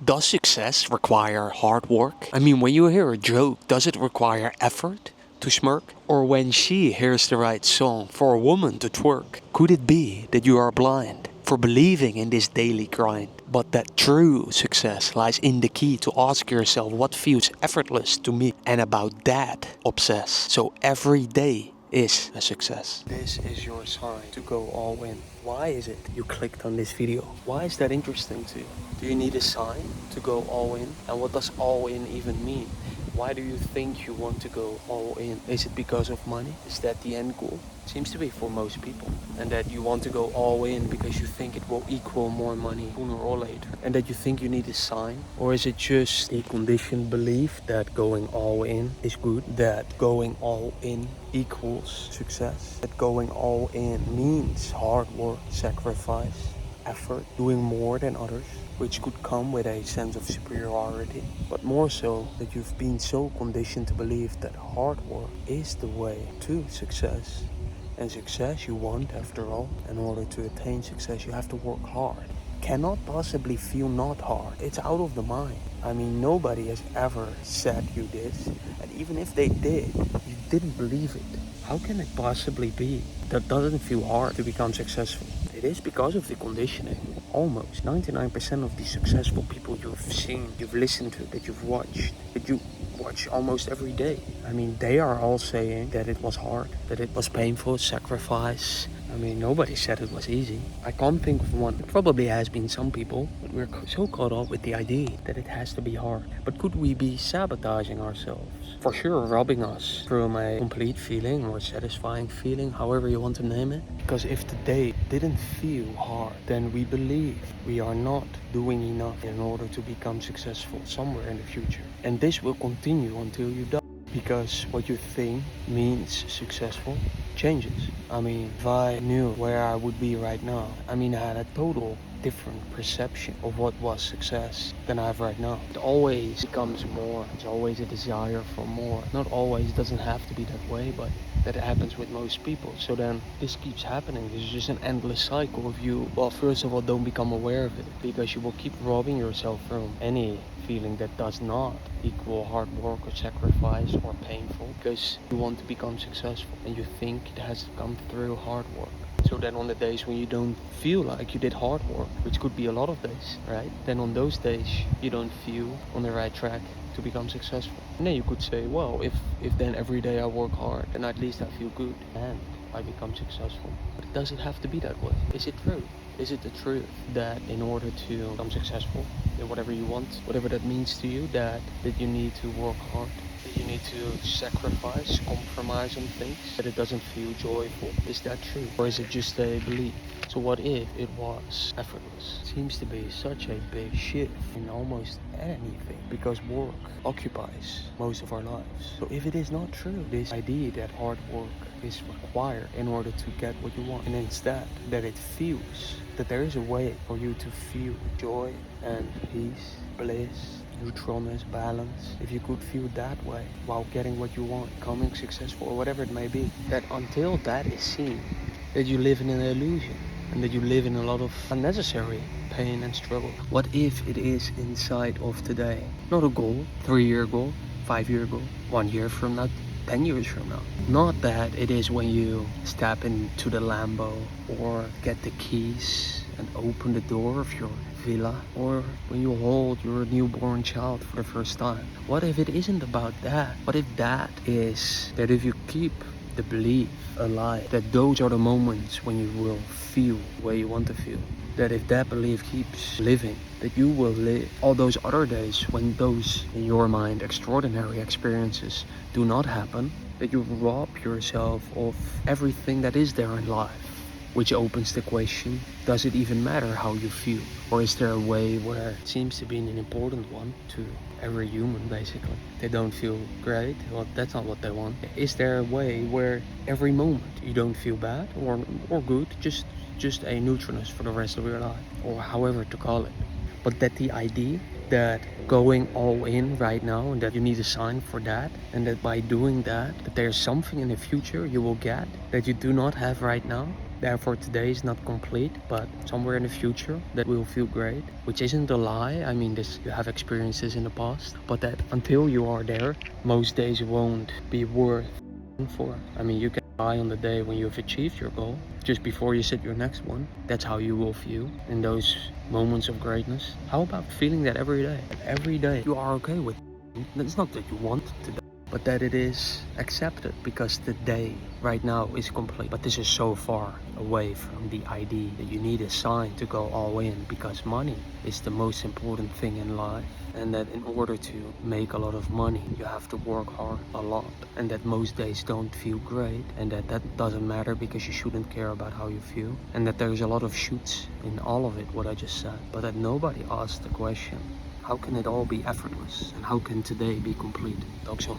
Does success require hard work? I mean, when you hear a joke, does it require effort to smirk? Or when she hears the right song for a woman to twerk? Could it be that you are blind for believing in this daily grind, but that true success lies in the key to ask yourself what feels effortless to me, and about that obsess. So every day is a success. This is your sign to go all in. Why is it you clicked on this video? Why is that interesting to you? Do you need a sign to go all in? And what does all in even mean? Why do you think you want to go all in? Is it because of money? Is that the end goal? Seems to be for most people. And that you want to go all in because you think it will equal more money sooner or later. And that you think you need a sign? Or is it just a conditioned belief that going all in is good? That going all in equals success? That going all in means hard work, sacrifice, effort, doing more than others, which could come with a sense of superiority, but more so that you've been so conditioned to believe that hard work is the way to success. And success you want, after all. In order to attain success, you have to work hard. Cannot possibly feel not hard. It's out of the mind. I mean, nobody has ever said you this, and even if they did, you didn't believe it. How can it possibly be that doesn't feel hard to become successful? It is because of the conditioning. Almost 99% of the successful people you've seen, you've listened to, that you've watched, that you watch almost every day. I mean, they are all saying that it was hard, that it was painful, sacrifice. I mean, nobody said it was easy. I can't think of one. It probably has been some people, but we're so caught up with the idea that it has to be hard. But could we be sabotaging ourselves? For sure, robbing us from a complete feeling or satisfying feeling, however you want to name it. Because if today didn't feel hard, then we believe we are not doing enough in order to become successful somewhere in the future. And this will continue until you die. Because what you think means successful changes. I mean, if I knew where I would be right now, I mean, I had a total different perception of what was success than I have right now. It always becomes more. It's always a desire for more. Not always, it doesn't have to be that way, but that happens with most people. So then this keeps happening. It's just an endless cycle of you. Well, first of all, don't become aware of it, because you will keep robbing yourself from any feeling that does not equal hard work or sacrifice or painful, because you want to become successful and you think it has to come through hard work. So then on the days when you don't feel like you did hard work, which could be a lot of days, right? Then on those days you don't feel on the right track to become successful. And then you could say, well, if then every day I work hard, then at least I feel good and I become successful. But it doesn't have to be that way. Is it true? Is it the truth that in order to become successful in whatever you want, whatever that means to you, that you need to work hard? That you need to sacrifice, compromise on things, that it doesn't feel joyful? Is that true? Or is it just a belief? So what if it was effortless? It seems to be such a big shift in almost anything, because work occupies most of our lives. So if it is not true, this idea that hard work is required in order to get what you want, and instead that it feels that there is a way for you to feel joy and peace, bliss, neutralness, balance, if you could feel that way while getting what you want, becoming successful, or whatever it may be, that until that is seen, that you live in an illusion and that you live in a lot of unnecessary pain and struggle. What if it is inside of today? Not a goal, 3-year goal, 5-year goal, 1 year from now, 10 years from now. Not that it is when you step into the Lambo or get the keys and open the door of your villa, or when you hold your newborn child for the first time. What if it isn't about that? What if that is that if you keep the belief alive, that those are the moments when you will feel the way you want to feel, that if that belief keeps living, that you will live all those other days when those, in your mind, extraordinary experiences do not happen, that you rob yourself of everything that is there in life. Which opens the question, does it even matter how you feel? Or is there a way where it seems to be an important one to every human, basically? They don't feel great, well, that's not what they want. Is there a way where every moment you don't feel bad or good, just a neutralness for the rest of your life, or however to call it? But that the idea that going all in right now, and that you need a sign for that, and that by doing that there's something in the future you will get that you do not have right now, Therefore, today is not complete, but somewhere in the future that will feel great, which isn't a lie. I mean, this you have experiences in the past, but that until you are there, most days won't be worth for. I mean, you can die on the day when you've achieved your goal, just before you set your next one. That's how you will feel in those moments of greatness. How about feeling that every day? Every day you are okay with it. It's not that you want to die, but that it is accepted because the day right now is complete. But this is so far away from the idea that you need a sign to go all in, because money is the most important thing in life, and that in order to make a lot of money you have to work hard a lot, and that most days don't feel great, and that doesn't matter because you shouldn't care about how you feel, and that there's a lot of shoots in all of it what I just said, but that nobody asked the question, how can it all be effortless and how can today be complete? Talk soon.